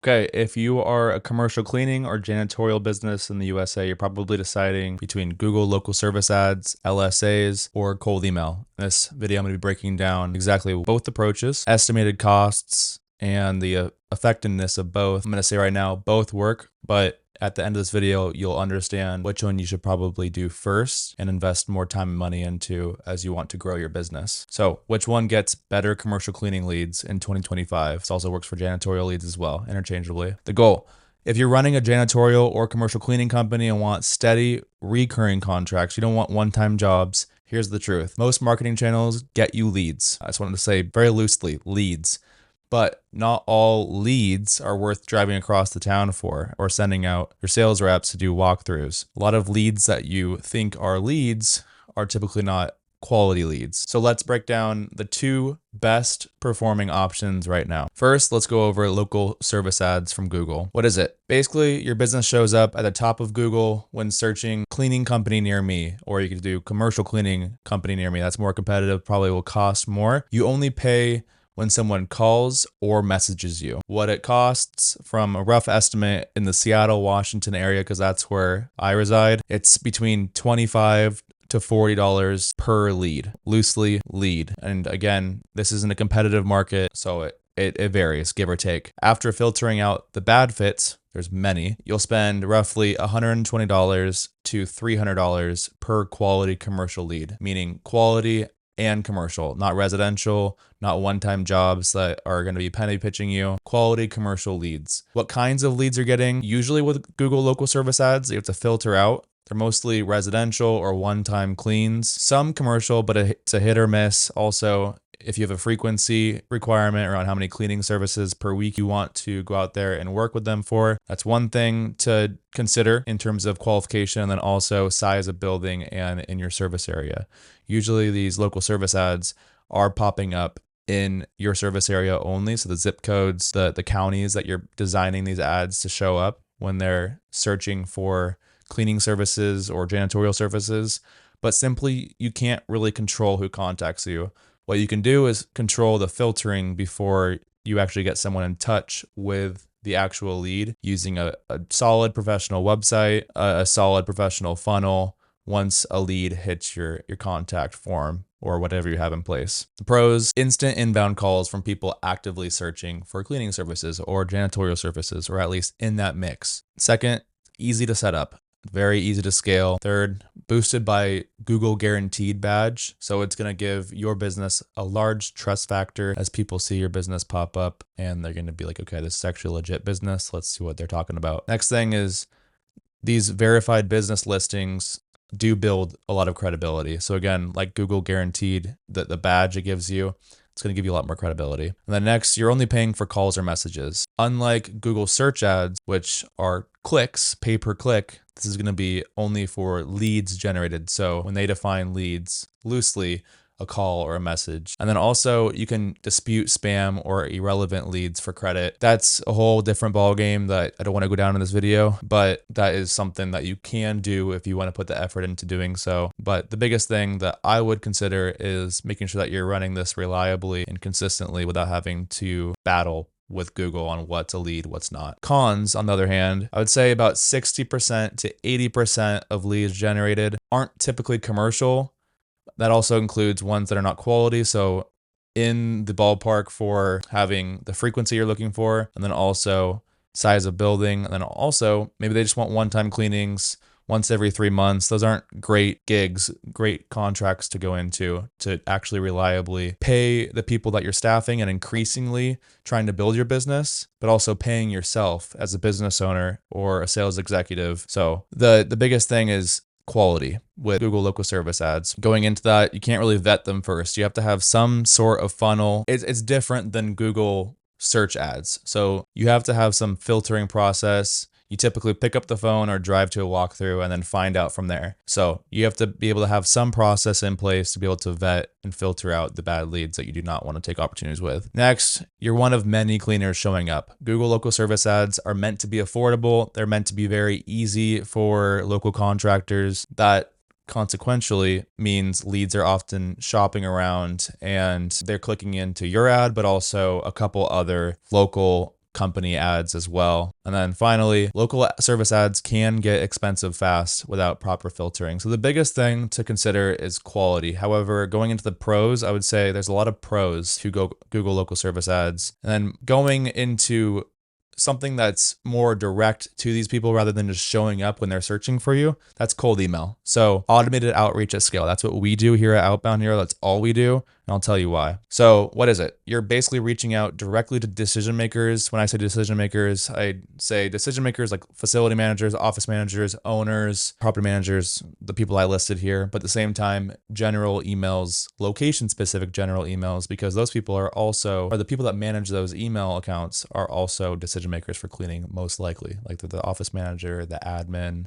Okay, if you are a commercial cleaning or janitorial business in the USA, you're probably deciding between Google local service ads, LSAs, or cold email. In this video, I'm going to be breaking down exactly both approaches, estimated costs, and the effectiveness of both. I'm going to say right now, both work, but at the end of this video, you'll understand which one you should probably do first and invest more time and money into as you want to grow your business. So which one gets better commercial cleaning leads in 2025? This also works for janitorial leads as well, interchangeably. The goal: if you're running a janitorial or commercial cleaning company and want steady, recurring contracts, you don't want one-time jobs, here's the truth. Most marketing channels get you leads. I just wanted to say very loosely, leads. But not all leads are worth driving across the town for or sending out your sales reps to do walkthroughs. A lot of leads that you think are leads are typically not quality leads. So let's break down the two best performing options right now. First, let's go over local service ads from Google. What is it? Basically, your business shows up at the top of Google when searching cleaning company near me, or you could do commercial cleaning company near me. That's more competitive, probably will cost more. You only pay when someone calls or messages you. What it costs, from a rough estimate in the Seattle, Washington area, because that's where I reside, it's between $25 to $40 per lead, loosely lead. And again, this isn't a competitive market, so it varies, give or take. After filtering out the bad fits, there's many, you'll spend roughly $120 to $300 per quality commercial lead, meaning quality and commercial, not residential, not one-time jobs that are going to be penny pitching you, quality commercial leads. What kinds of leads you're getting? Usually with Google local service ads, you have to filter out. They're mostly residential or one-time cleans, some commercial, but it's a hit or miss. Also, if you have a frequency requirement around how many cleaning services per week you want to go out there and work with them for, that's one thing to consider in terms of qualification, and then also size of building and in your service area. Usually these local service ads are popping up in your service area only. So the zip codes, the counties that you're designing these ads to show up when they're searching for cleaning services or janitorial services. But simply, you can't really control who contacts you. What you can do is control the filtering before you actually get someone in touch with the actual lead using a solid professional website, a solid professional funnel once a lead hits your contact form or whatever you have in place. The pros: instant inbound calls from people actively searching for cleaning services or janitorial services, or at least in that mix. Second, easy to set up. Very easy to scale. Third, boosted by Google Guaranteed badge. So it's going to give your business a large trust factor as people see your business pop up and they're going to be like, okay, this is actually a legit business. Let's see what they're talking about. Next thing is these verified business listings do build a lot of credibility. So again, like Google Guaranteed, the badge it gives you, it's going to give you a lot more credibility. And then next, you're only paying for calls or messages. Unlike Google search ads, which are clicks, pay per click, this is going to be only for leads generated. So when they define leads loosely, a call or a message. And then also you can dispute spam or irrelevant leads for credit. That's a whole different ballgame that I don't want to go down in this video, but that is something that you can do if you want to put the effort into doing so. But the biggest thing that I would consider is making sure that you're running this reliably and consistently without having to battle with Google on what's a lead, what's not. Cons, on the other hand, I would say about 60% to 80% of leads generated aren't typically commercial. That also includes ones that are not quality. So in the ballpark for having the frequency you're looking for, and then also size of building, and then also maybe they just want one-time cleanings once every 3 months. Those aren't great gigs, great contracts to go into to actually reliably pay the people that you're staffing and increasingly trying to build your business, but also paying yourself as a business owner or a sales executive. So the biggest thing is quality with Google local service ads. Going into that, you can't really vet them first. You have to have some sort of funnel. It's different than Google search ads. So you have to have some filtering process. You typically pick up the phone or drive to a walkthrough and then find out from there. So you have to be able to have some process in place to be able to vet and filter out the bad leads that you do not want to take opportunities with. Next, you're one of many cleaners showing up. Google local service ads are meant to be affordable. They're meant to be very easy for local contractors. That consequentially means leads are often shopping around and they're clicking into your ad, but also a couple other local company ads as well. And then finally, local service ads can get expensive fast without proper filtering. So the biggest thing to consider is quality. However, going into the pros, I would say there's a lot of pros to Google local service ads. And then going into something that's more direct to these people rather than just showing up when they're searching for you, that's cold email. So automated outreach at scale. That's what we do here at Outbound Hero. That's all we do. And I'll tell you why. So what is it? You're basically reaching out directly to decision makers. When I say decision makers, I say decision makers like facility managers, office managers, owners, property managers, the people I listed here, but at the same time, general emails, location specific general emails, because those people are the people that manage those email accounts are also decision makers for cleaning, most likely. Like the office manager, the admin,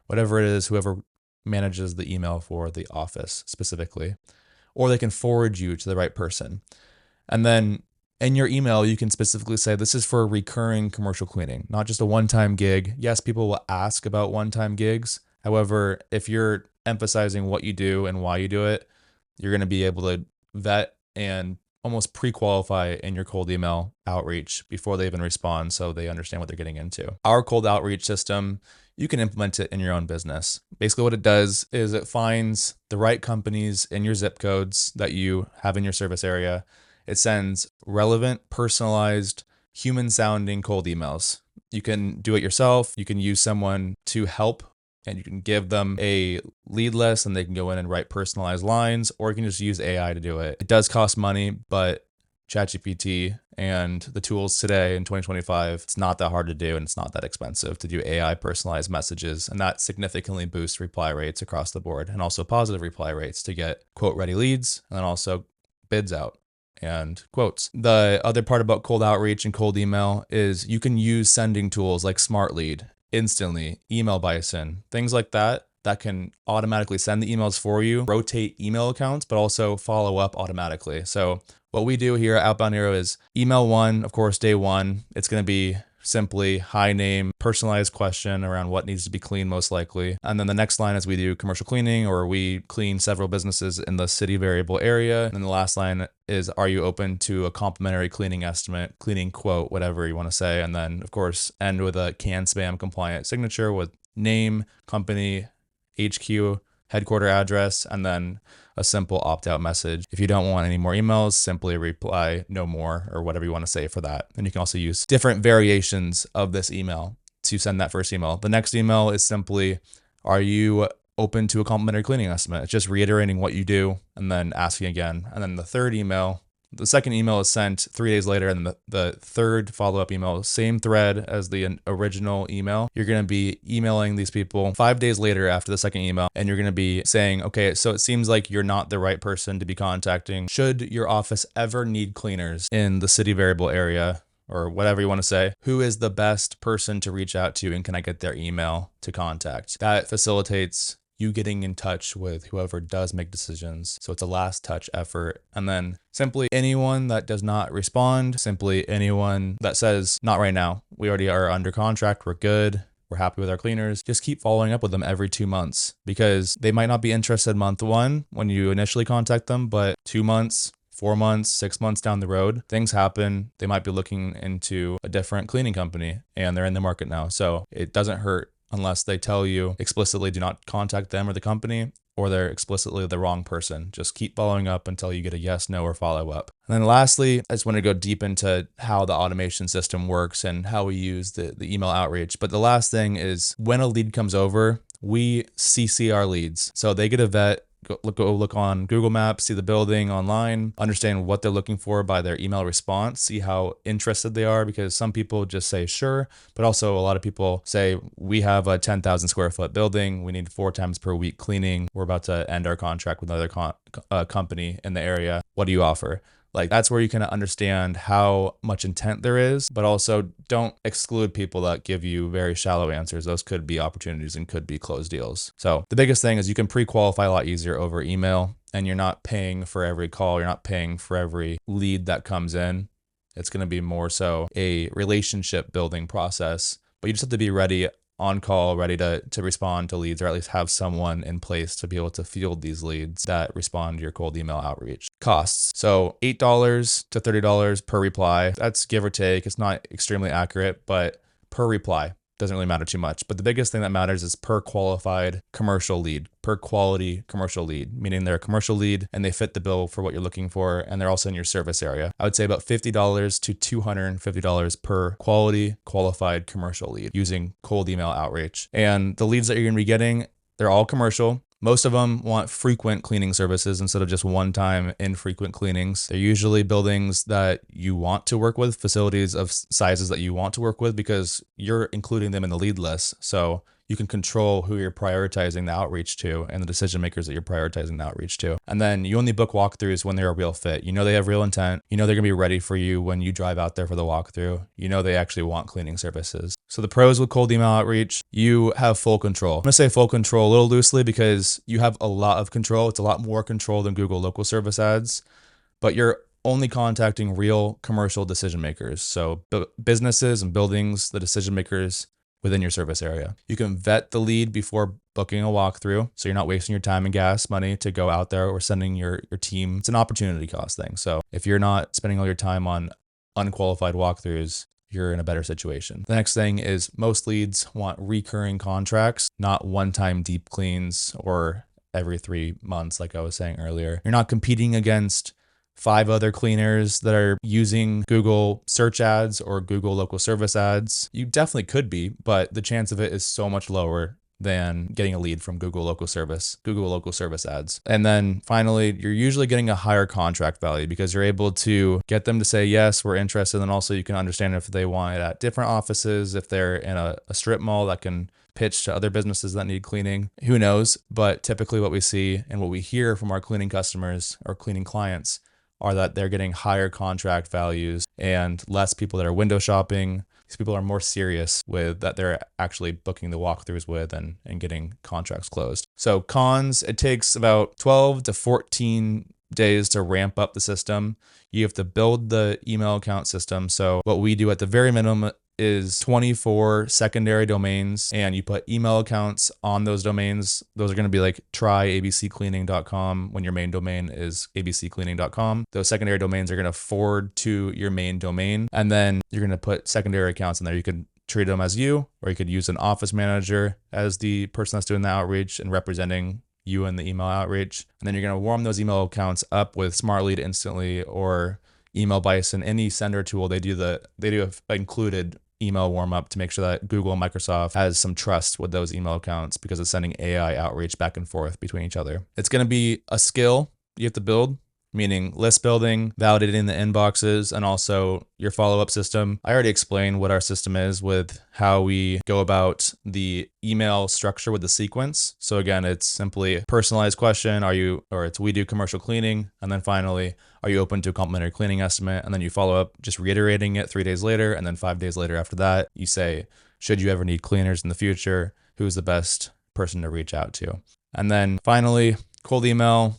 whatever it is, whoever manages the email for the office specifically, or they can forward you to the right person. And then in your email, you can specifically say, this is for recurring commercial cleaning, not just a one-time gig. Yes, people will ask about one-time gigs. However, if you're emphasizing what you do and why you do it, you're going to be able to vet and almost pre-qualify in your cold email outreach before they even respond, so they understand what they're getting into. Our cold outreach system, you can implement it in your own business. Basically what it does is it finds the right companies in your zip codes that you have in your service area. It sends relevant, personalized, human-sounding cold emails. You can do it yourself. You can use someone to help, and you can give them a lead list and they can go in and write personalized lines, or you can just use AI to do it. It does cost money, but ChatGPT and the tools today in 2025, it's not that hard to do and it's not that expensive to do AI personalized messages. And that significantly boosts reply rates across the board, and also positive reply rates to get quote ready leads and then also bids out and quotes. The other part about cold outreach and cold email is you can use sending tools like Smart Lead, Instantly, Email Bison, things like that can automatically send the emails for you, rotate email accounts, but also follow up automatically. So what we do here at Outbound Hero is email one, of course, day one, it's going to be simply hi name, personalized question around what needs to be cleaned most likely. And then the next line is we do commercial cleaning, or we clean several businesses in the city variable area. And then the last line is, are you open to a complimentary cleaning estimate, cleaning quote, whatever you want to say. And then of course, end with a can spam compliant signature with name, company, HQ, headquarter address, and then a simple opt-out message. If you don't want any more emails, simply reply no more, or whatever you want to say for that. And you can also use different variations of this email to send that first email. The next email is simply, are you open to a complimentary cleaning estimate? It's just reiterating what you do and then asking again. And then the second email is sent 3 days later, and the third follow-up email, same thread as the original email. You're going to be emailing these people 5 days later after the second email, and you're going to be saying, okay, so it seems like you're not the right person to be contacting. Should your office ever need cleaners in the city variable area, or whatever you want to say, who is the best person to reach out to, and can I get their email to contact? That facilitates you getting in touch with whoever does make decisions. So it's a last touch effort. And then simply anyone that does not respond, simply anyone that says, not right now, we already are under contract, we're good, we're happy with our cleaners, just keep following up with them every 2 months, because they might not be interested month one when you initially contact them, but 2 months, 4 months, 6 months down the road, things happen. They might be looking into a different cleaning company and they're in the market now. So it doesn't hurt unless they tell you explicitly do not contact them or the company, or they're explicitly the wrong person. Just keep following up until you get a yes, no, or follow up. And then lastly, I just want to go deep into how the automation system works and how we use the email outreach. But the last thing is, when a lead comes over, we CC our leads. So they get a vet, go look on Google Maps, see the building online, understand what they're looking for by their email response, see how interested they are, because some people just say sure, but also a lot of people say, we have a 10,000 square foot building, we need 4 times per week cleaning, we're about to end our contract with another company in the area, what do you offer? Like, that's where you can understand how much intent there is, but also don't exclude people that give you very shallow answers. Those could be opportunities and could be closed deals. So the biggest thing is you can pre-qualify a lot easier over email, and you're not paying for every call. You're not paying for every lead that comes in. It's going to be more so a relationship building process, but you just have to be ready on call, ready to respond to leads, or at least have someone in place to be able to field these leads that respond to your cold email outreach. Costs. So $8 to $30 per reply. That's give or take. It's not extremely accurate, but per reply. Doesn't really matter too much. But the biggest thing that matters is per qualified commercial lead, per quality commercial lead, meaning they're a commercial lead and they fit the bill for what you're looking for, and they're also in your service area. I would say about $50 to $250 per quality qualified commercial lead using cold email outreach. And the leads that you're going to be getting, they're all commercial. Most of them want frequent cleaning services instead of just one-time infrequent cleanings. They're usually buildings that you want to work with, facilities of sizes that you want to work with, because you're including them in the lead list. So you can control who you're prioritizing the outreach to and the decision makers that you're prioritizing the outreach to. And then you only book walkthroughs when they're a real fit. You know they have real intent. You know they're going to be ready for you when you drive out there for the walkthrough. You know they actually want cleaning services. So the pros with cold email outreach, you have full control. I'm going to say full control a little loosely because you have a lot of control. It's a lot more control than Google local service ads, but you're only contacting real commercial decision makers. So businesses and buildings, the decision makers within your service area. You can vet the lead before booking a walkthrough, so you're not wasting your time and gas money to go out there or sending your team. It's an opportunity cost thing. So if you're not spending all your time on unqualified walkthroughs, you're in a better situation. The next thing is most leads want recurring contracts, not one-time deep cleans or every 3 months, like I was saying earlier. You're not competing against 5 other cleaners that are using Google search ads or Google local service ads. You definitely could be, but the chance of it is so much lower than getting a lead from Google local service ads. And then finally, you're usually getting a higher contract value because you're able to get them to say, yes, we're interested. And also you can understand if they want it at different offices, if they're in a strip mall that can pitch to other businesses that need cleaning. Who knows? But typically what we see and what we hear from our cleaning customers or cleaning clients are that they're getting higher contract values and less people that are window shopping. These people are more serious with that they're actually booking the walkthroughs with and getting contracts closed. So cons, it takes about 12 to 14 days to ramp up the system. You have to build the email account system. So what we do at the very minimum is 24 secondary domains, and you put email accounts on those domains. Those are going to be like tryabccleaning.com when your main domain is abccleaning.com. Those secondary domains are going to forward to your main domain, and then you're going to put secondary accounts in there. You could treat them as you, or you could use an office manager as the person that's doing the outreach and representing you in the email outreach. And then you're going to warm those email accounts up with Smart Lead Instantly or Email Bison, any sender tool. They do have included email warm up to make sure that Google and Microsoft has some trust with those email accounts because it's sending AI outreach back and forth between each other. It's going to be a skill you have to build, meaning list building, validating the inboxes, and also your follow-up system. I already explained what our system is with how we go about the email structure with the sequence. So again, it's simply a personalized question. We do commercial cleaning. And then finally, are you open to a complimentary cleaning estimate? And then you follow up just reiterating it 3 days later. And then 5 days later after that, you say, should you ever need cleaners in the future? Who's the best person to reach out to? And then finally, cold email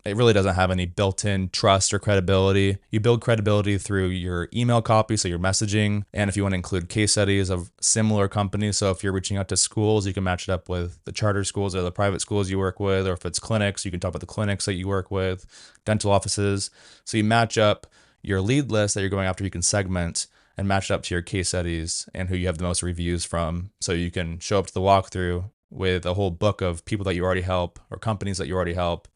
really doesn't have any built-in trust or credibility. You build credibility through your email copy, so your messaging, and if you want to include case studies of similar companies. So if you're reaching out to schools, you can match it up with the charter schools or the private schools you work with, or if it's clinics, you can talk about the clinics that you work with, dental offices. So you match up your lead list that you're going after. You can segment and match it up to your case studies and who you have the most reviews from. So you can show up to the walkthrough with a whole book of people that you already help or companies that you already help,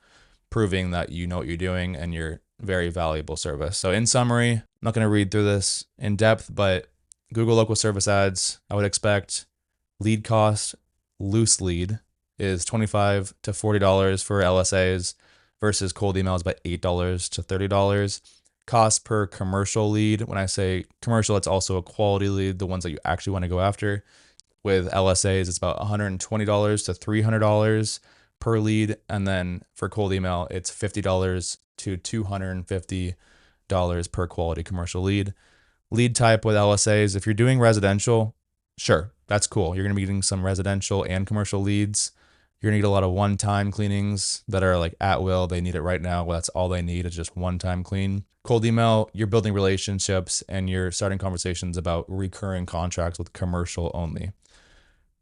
proving that you know what you're doing and you're very valuable service. So in summary, I'm not going to read through this in depth, but Google local service ads, I would expect lead cost, loose lead is $25 to $40 for LSAs versus cold emails about $8 to $30. Cost per commercial lead. When I say commercial, it's also a quality lead, the ones that you actually want to go after. With LSAs, it's about $120 to $300 per lead. And then for cold email, it's $50 to $250 per quality commercial lead. Lead type with LSAs, if you're doing residential, sure, that's cool. You're going to be getting some residential and commercial leads. You're going to get a lot of one-time cleanings that are like at will. They need it right now. Well, that's all they need is just one-time clean. Cold email, you're building relationships and you're starting conversations about recurring contracts with commercial only.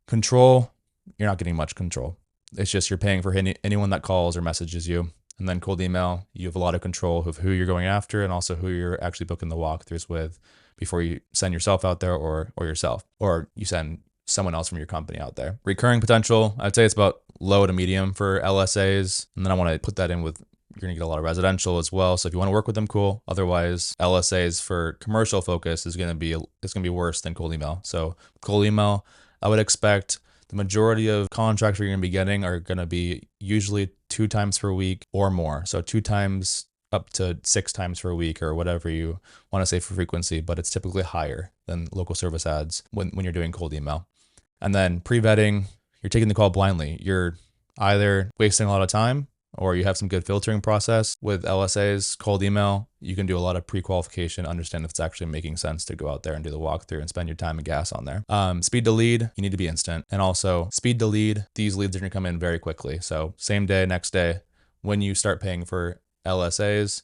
Control, you're not getting much control. It's just you're paying for anyone that calls or messages you. And then cold email, you have a lot of control of who you're going after and also who you're actually booking the walkthroughs with before you send yourself out there or yourself, or you send someone else from your company out there. Recurring potential, I'd say it's about low to medium for LSAs. And then I want to put that in with, you're going to get a lot of residential as well. So if you want to work with them, cool. Otherwise, LSAs for commercial focus is going to be worse than cold email. So cold email, I would expect the majority of contracts you're going to be getting are going to be usually 2 times per week or more. So 2 times up to 6 times per week or whatever you want to say for frequency, but it's typically higher than local service ads when you're doing cold email. And then pre-vetting, you're taking the call blindly. You're either wasting a lot of time or you have some good filtering process. With LSAs, cold email, you can do a lot of pre-qualification, understand if it's actually making sense to go out there and do the walkthrough and spend your time and gas on there. Speed to lead, you need to be instant. And also speed to lead, these leads are gonna come in very quickly. So same day, next day, when you start paying for LSAs,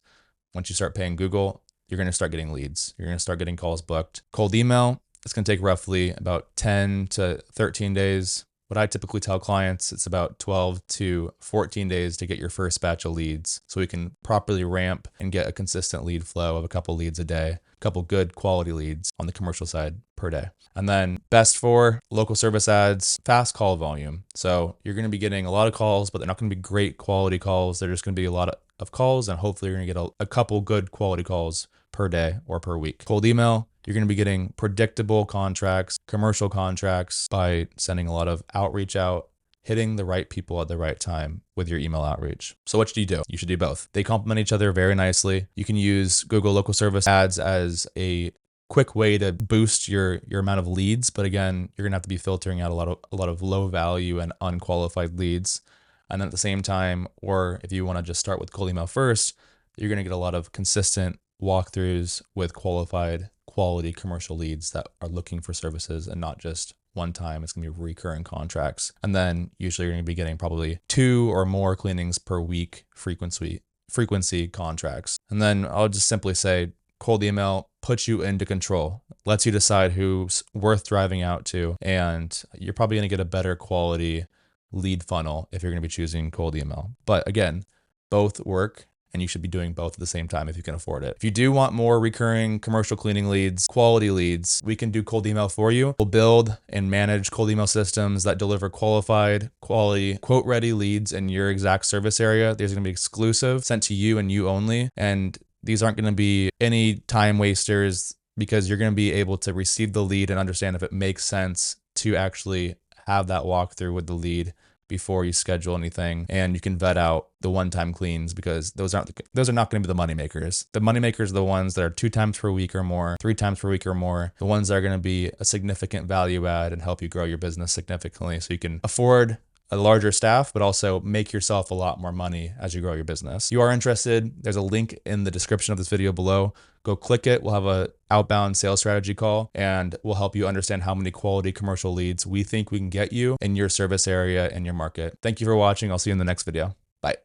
once you start paying Google, you're gonna start getting leads. You're gonna start getting calls booked. Cold email, it's gonna take roughly about 10 to 13 days. What I typically tell clients, it's about 12 to 14 days to get your first batch of leads so we can properly ramp and get a consistent lead flow of a couple leads a day, a couple good quality leads on the commercial side per day. And then best for local service ads, fast call volume. So you're going to be getting a lot of calls, but they're not going to be great quality calls. They're just going to be a lot of calls, and hopefully you're going to get a couple good quality calls per day or per week. Cold email, you're going to be getting predictable contracts, commercial contracts by sending a lot of outreach out, hitting the right people at the right time with your email outreach. So what should you do? You should do both. They complement each other very nicely. You can use Google local service ads as a quick way to boost your amount of leads. But again, you're going to have to be filtering out a lot of low value and unqualified leads. And then at the same time, or if you want to just start with cold email first, you're going to get a lot of consistent walkthroughs with quality commercial leads that are looking for services and not just one time. It's going to be recurring contracts. And then usually you're going to be getting probably 2 or more cleanings per week frequency contracts. And then I'll just simply say cold email puts you into control, lets you decide who's worth driving out to, and you're probably going to get a better quality lead funnel if you're going to be choosing cold email. But again, both work, and you should be doing both at the same time if you can afford it. If you do want more recurring commercial cleaning leads, quality leads, we can do cold email for you. We'll build and manage cold email systems that deliver qualified, quality, quote-ready leads in your exact service area. These are going to be exclusive, sent to you and you only. And these aren't going to be any time wasters because you're going to be able to receive the lead and understand if it makes sense to actually have that walkthrough with the lead before you schedule anything, and you can vet out the one-time cleans because those are not going to be the money makers. The money makers are the ones that are 2 times per week or more, 3 times per week or more, the ones that are going to be a significant value add and help you grow your business significantly so you can afford a larger staff, but also make yourself a lot more money as you grow your business. If you are interested, there's a link in the description of this video below. Go click it. We'll have an outbound sales strategy call, and we'll help you understand how many quality commercial leads we think we can get you in your service area and your market. Thank you for watching. I'll see you in the next video.